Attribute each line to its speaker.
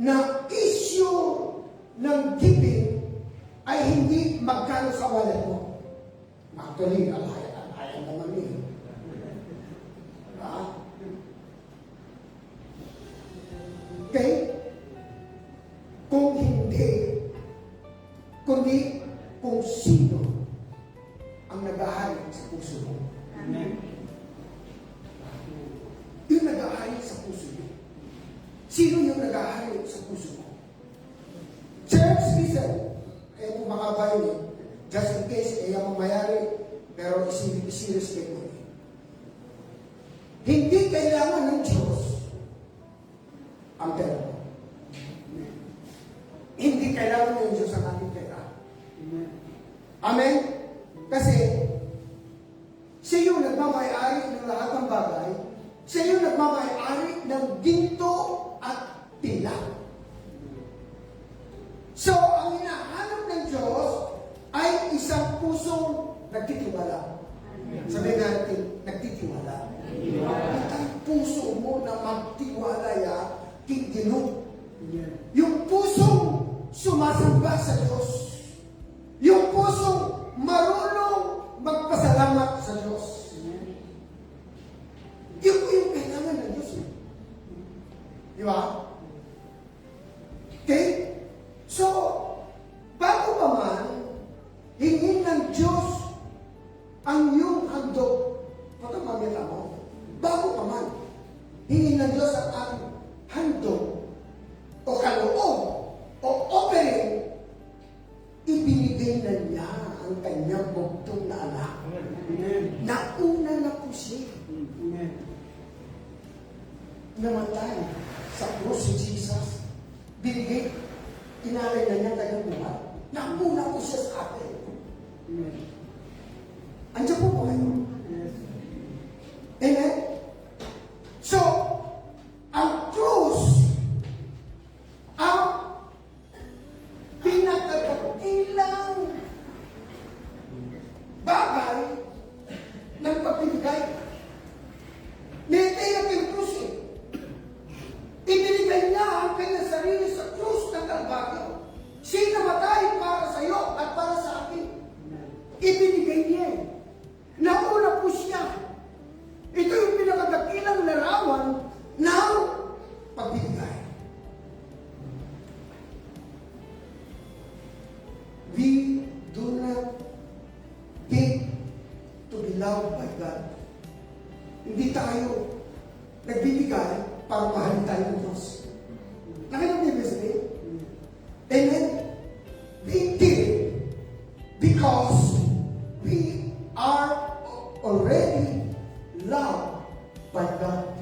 Speaker 1: na issue ng giving ay hindi magkano sa wallet mo. Actually, alaya naman yun. Okay? Kung hindi, kundi kung sino ang nag-ahari sa puso mo.
Speaker 2: Amen.
Speaker 1: Yung nag-ahari sa puso mo. Sino yung nag-ahari sa puso mo? Church, listen. Kaya po makabay niyo. Just in case, yung mamayari, pero isi-respect mo. Hindi kailangan ng Diyos ang pera mo. Hindi kailangan ng Diyos ang ating pera. Amen? Kasi, siya yung nagmamayari ng lahat ng bagay. Siya yung nagmamayari ng ginto at tila. So, ang hinahanap ng Diyos ay isang pusong nagtitiwala. Sabi natin, nagtitiwala. Ang puso mo na magtiwala kay Ginoo. Yung pusong sumasamba sa Diyos. Yung pusong marunong magpasalamat sa Diyos. Yun po yung kailangan ng Diyos. Di ba? Okay? So, bago pa man, hingin ng Diyos ang iyong handog. Pagkapamila mo, bago pa man, hingin ng Diyos ang handog o kaloob o offering, ibinigay na niya ang kanyang bugtong na anak. Nauna na po siya. Namatay sa cross si Jesus. Binigay, inalay na niya kanyang buhay. Nauna po siya sa atin. Andiyan po po kayo. Amen? So, ang cross, ang pinakadakilang bagay ng pagbibigay. Nete yung krus eh. Ibinigay niya ang kanyang sarili sa krus ng Kalbaryo. Siya namatay para sa iyo at para sa akin. Ibinigay niya eh. Nauna po siya. Ito yung pinakadakilang larawan ng pagbibigay. We do not beg to be loved by God. Hindi tayo nagbibigay para mahalin tayo ng Diyos. Nakita mo yung sabihin? Amen? We give because we are already loved by God.